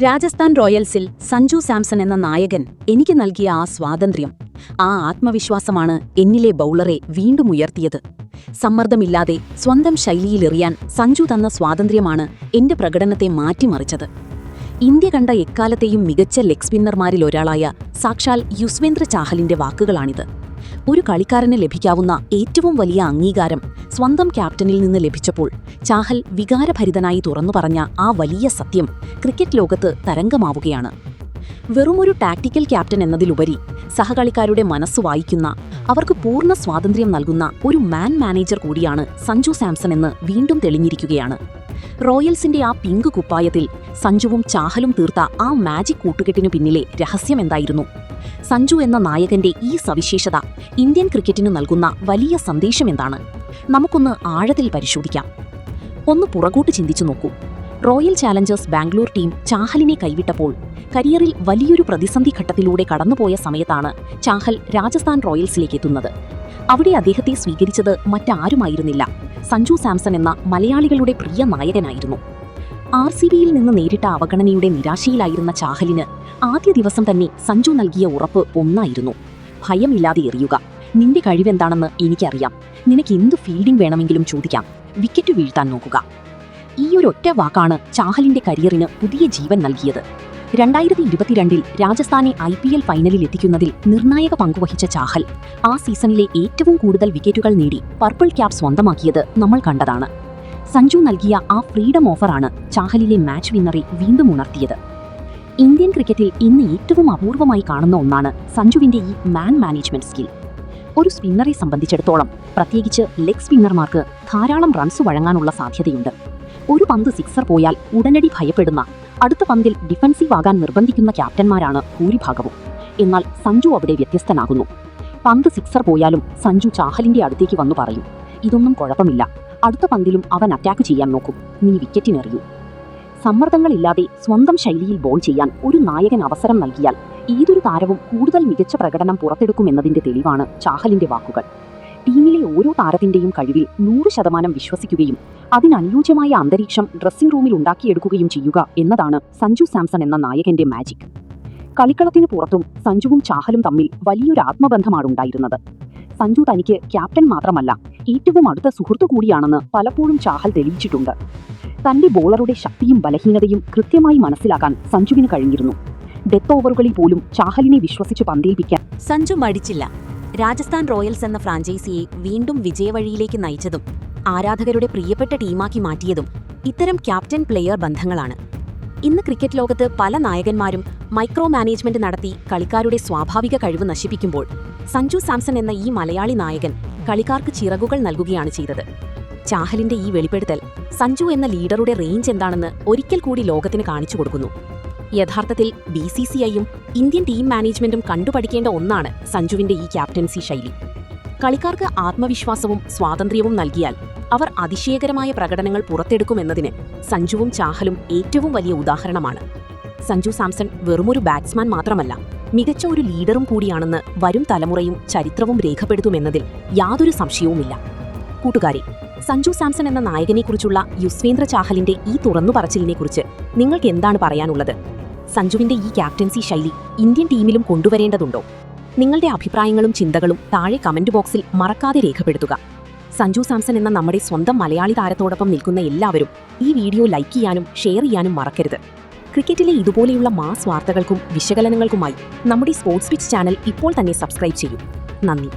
രാജസ്ഥാൻ റോയൽസിൽ സഞ്ജു സാംസൺ എന്ന നായകൻ എനിക്ക് നൽകിയ ആ സ്വാതന്ത്ര്യം, ആ ആത്മവിശ്വാസമാണ് എന്നിലെ ബൗളറെ വീണ്ടും ഉയർത്തിയത്. സമ്മർദ്ദമില്ലാതെ സ്വന്തം ശൈലിയിലെറിയാൻ സഞ്ജു തന്ന സ്വാതന്ത്ര്യമാണ് എന്റെ പ്രകടനത്തെ മാറ്റിമറിച്ചത്. ഇന്ത്യ കണ്ട എക്കാലത്തെയും മികച്ച ലെഗ് സ്പിന്നർമാരിലൊരാളായ സാക്ഷാൽ യുസ്വേന്ദ്ര ചാഹലിന്റെ വാക്കുകളാണിത്. ഒരു കളിക്കാരന് ലഭിക്കാവുന്ന ഏറ്റവും വലിയ അംഗീകാരം സ്വന്തം ക്യാപ്റ്റനിൽ നിന്ന് ലഭിച്ചപ്പോൾ ചാഹൽ വികാരഭരിതനായി തുറന്നു പറഞ്ഞ ആ വലിയ സത്യം ക്രിക്കറ്റ് ലോകത്ത് തരംഗമാവുകയാണ്. വെറുമൊരു ടാക്ടിക്കൽ ക്യാപ്റ്റൻ എന്നതിലുപരി സഹകളിക്കാരുടെ മനസ്സു വായിക്കുന്ന, അവർക്ക് പൂർണ്ണ സ്വാതന്ത്ര്യം നൽകുന്ന ഒരു മാനേജർ കൂടിയാണ് സഞ്ജു സാംസൺ എന്ന് വീണ്ടും തെളിഞ്ഞിരിക്കുകയാണ്. റോയൽസിന്റെ ആ പിങ്ക് കുപ്പായത്തിൽ സഞ്ജുവും ചാഹലും തീർത്ത ആ മാജിക് കൂട്ടുകെട്ടിനു പിന്നിലെ രഹസ്യമെന്തായിരുന്നു? സഞ്ജു എന്ന നായകന്റെ ഈ സവിശേഷത ഇന്ത്യൻ ക്രിക്കറ്റിനു നൽകുന്ന വലിയ സന്ദേശമെന്താണ്? നമുക്കൊന്ന് ആഴത്തിൽ പരിശോധിക്കാം. ഒന്ന് പുറകോട്ട് ചിന്തിച്ചു നോക്കൂ. റോയൽ ചാലഞ്ചേഴ്സ് ബാംഗ്ലൂർ ടീം ചാഹലിനെ കൈവിട്ടപ്പോൾ കരിയറിൽ വലിയൊരു പ്രതിസന്ധി ഘട്ടത്തിലൂടെ കടന്നുപോയ സമയത്താണ് ചാഹൽ രാജസ്ഥാൻ റോയൽസിലേക്ക് എത്തുന്നത്. അവിടെ അദ്ദേഹത്തെ സ്വീകരിച്ചത് മറ്റാരുമായിരുന്നില്ല, സഞ്ജു സാംസൺ എന്ന മലയാളികളുടെ പ്രിയ നായകനായിരുന്നു. RCBയിൽ നിന്ന് നേരിട്ട അവഗണനയുടെ നിരാശയിലായിരുന്ന ചാഹലിന് ആദ്യ ദിവസം തന്നെ സഞ്ജു നൽകിയ ഉറപ്പ് ഒന്നായിരുന്നു: ഭയമില്ലാതെ എറിയുക, നിന്റെ കഴിവെന്താണെന്ന് എനിക്കറിയാം, നിനക്ക് എന്തു ഫീൽഡിംഗ് വേണമെങ്കിലും ചോദിക്കാം, വിക്കറ്റ് വീഴ്ത്താൻ നോക്കുക. ഈ ഒരൊറ്റ വാക്കാണ് ചാഹലിന്റെ കരിയറിന് പുതിയ ജീവൻ നൽകിയത്. 2022 രാജസ്ഥാനെ IPL ഫൈനലിൽ എത്തിക്കുന്നതിൽ നിർണായക പങ്കുവഹിച്ച ചാഹൽ ആ സീസണിലെ ഏറ്റവും കൂടുതൽ വിക്കറ്റുകൾ നേടി പർപ്പിൾ ക്യാപ്പ് സ്വന്തമാക്കിയത് നമ്മൾ കണ്ടതാണ്. സഞ്ജു നൽകിയ ആ ഫ്രീഡം ഓഫറാണ് ചാഹലിലെ മാച്ച് വിന്നറെ വീണ്ടും ഉണർത്തിയത്. ഇന്ത്യൻ ക്രിക്കറ്റിൽ ഇന്ന് ഏറ്റവും അപൂർവമായി കാണുന്ന ഒന്നാണ് സഞ്ജുവിന്റെ ഈ മാനേജ്മെന്റ് സ്കിൽ. ഒരു സ്പിന്നറെ സംബന്ധിച്ചിടത്തോളം, പ്രത്യേകിച്ച് ലെഗ് സ്പിന്നർമാർക്ക് ധാരാളം റൺസ് വഴങ്ങാനുള്ള സാധ്യതയുണ്ട്. ഒരു പന്ത് സിക്സർ പോയാൽ ഉടനടി ഭയപ്പെടുന്ന, അടുത്ത പന്തിൽ ഡിഫൻസീവ് ആകാൻ നിർബന്ധിക്കുന്ന ക്യാപ്റ്റന്മാരാണ് ഭൂരിഭാഗവും. എന്നാൽ സഞ്ജു അവിടെ വ്യത്യസ്തനാകുന്നു. പന്ത് സിക്സർ പോയാലും സഞ്ജു ചാഹലിന്റെ അടുത്തേക്ക് വന്നു പറയും, ഇതൊന്നും കുഴപ്പമില്ല, അടുത്ത പന്തിലും അവൻ അറ്റാക്ക് ചെയ്യാൻ നോക്കും, നീ വിക്കറ്റിനെറിയൂ. സമ്മർദ്ദങ്ങളില്ലാതെ സ്വന്തം ശൈലിയിൽ ബോൾ ചെയ്യാൻ ഒരു നായകൻ അവസരം നൽകിയാൽ ഏതൊരു താരവും കൂടുതൽ മികച്ച പ്രകടനം പുറത്തെടുക്കുമെന്നതിന്റെ തെളിവാണ് ചാഹലിന്റെ വാക്കുകൾ. ടീമിലെ ഓരോ താരത്തിന്റെയും കഴിവിൽ 100% വിശ്വസിക്കുകയും അതിനനുയോജ്യമായ അന്തരീക്ഷം ഡ്രസ്സിംഗ് റൂമിൽ ഉണ്ടാക്കിയെടുക്കുകയും ചെയ്യുക എന്നതാണ് സഞ്ജു സാംസൺ എന്ന നായകന്റെ മാജിക്. കളിക്കളത്തിനു പുറത്തും സഞ്ജുവും ചാഹലും തമ്മിൽ വലിയൊരു ആത്മബന്ധമാണുണ്ടായിരുന്നത്. സഞ്ജു തനിക്ക് ക്യാപ്റ്റൻ മാത്രമല്ല, ഏറ്റവും അടുത്ത സുഹൃത്തു കൂടിയാണെന്ന് പലപ്പോഴും ചാഹൽ തെളിയിച്ചിട്ടുണ്ട്. തന്റെ ബോളറുടെ ശക്തിയും ബലഹീനതയും കൃത്യമായി മനസ്സിലാക്കാൻ സഞ്ജുവിന് കഴിഞ്ഞിരുന്നു. ഡെത്ത് ഓവറുകളിൽ പോലും ചാഹലിനെ വിശ്വസിച്ച് പന്തേൽപ്പിക്കാൻ സഞ്ജു മടിച്ചില്ല. രാജസ്ഥാൻ റോയൽസ് എന്ന ഫ്രാഞ്ചൈസിയെ വീണ്ടും വിജയവഴിയിലേക്ക് നയിച്ചതും ആരാധകരുടെ പ്രിയപ്പെട്ട ടീമാക്കി മാറ്റിയതും ഇത്തരം ക്യാപ്റ്റൻ പ്ലെയർ ബന്ധങ്ങളാണ്. ഇന്ന് ക്രിക്കറ്റ് ലോകത്ത് പല നായകന്മാരും മൈക്രോ മാനേജ്മെന്റ് നടത്തി കളിക്കാരുടെ സ്വാഭാവിക കഴിവ് നശിപ്പിക്കുമ്പോൾ സഞ്ജു സാംസൺ എന്ന ഈ മലയാളി നായകൻ കളിക്കാർക്ക് ചിറകുകൾ നൽകുകയാണ് ചെയ്തത്. ചാഹലിന്റെ ഈ വെളിപ്പെടുത്തൽ സഞ്ജു എന്ന ലീഡറുടെ റേഞ്ച് എന്താണെന്ന് ഒരിക്കൽ കൂടി ലോകത്തിന് കാണിച്ചു കൊടുക്കുന്നു. യഥാർത്ഥത്തിൽ BCCIയും ഇന്ത്യൻ ടീം മാനേജ്മെന്റും കണ്ടുപഠിക്കേണ്ട ഒന്നാണ് സഞ്ജുവിന്റെ ഈ ക്യാപ്റ്റൻസി ശൈലി. കളിക്കാർക്ക് ആത്മവിശ്വാസവും സ്വാതന്ത്ര്യവും നൽകിയാൽ അവർ അതിശയകരമായ പ്രകടനങ്ങൾ പുറത്തെടുക്കുമെന്നതിന് സഞ്ജുവും ചാഹലും ഏറ്റവും വലിയ ഉദാഹരണമാണ്. സഞ്ജു സാംസൺ വെറുമൊരു ബാറ്റ്സ്മാൻ മാത്രമല്ല, മികച്ച ഒരു ലീഡറും കൂടിയാണെന്ന് വരും തലമുറയും ചരിത്രവും രേഖപ്പെടുത്തുമെന്നതിൽ യാതൊരു സംശയവുമില്ല. കൂട്ടുകാരെ, സഞ്ജു സാംസൺ എന്ന നായകനെക്കുറിച്ചുള്ള യുസ്വേന്ദ്ര ചാഹലിന്റെ ഈ തുറന്നുപറച്ചിലിനെക്കുറിച്ച് നിങ്ങൾക്ക് എന്താണ് പറയാനുള്ളത്? സഞ്ജുവിന്റെ ഈ ക്യാപ്റ്റൻസി ശൈലി ഇന്ത്യൻ ടീമിലും കൊണ്ടുവരേണ്ടതുണ്ടോ? നിങ്ങളുടെ അഭിപ്രായങ്ങളും ചിന്തകളും താഴെ കമന്റ് ബോക്സിൽ മറക്കാതെ രേഖപ്പെടുത്തുക. സഞ്ജു സാംസൺ എന്ന നമ്മുടെ സ്വന്തം മലയാളി താരത്തോടൊപ്പം നിൽക്കുന്ന എല്ലാവരും ഈ വീഡിയോ ലൈക്ക് ചെയ്യാനും ഷെയർ ചെയ്യാനും മറക്കരുത്. ക്രിക്കറ്റിലെ ഇതുപോലെയുള്ള മാസ് വാർത്തകൾക്കും വിശകലനങ്ങൾക്കുമായി നമ്മുടെ സ്പോർട്സ് പിച്ച് ചാനൽ ഇപ്പോൾ തന്നെ സബ്സ്ക്രൈബ് ചെയ്യൂ. നന്ദി.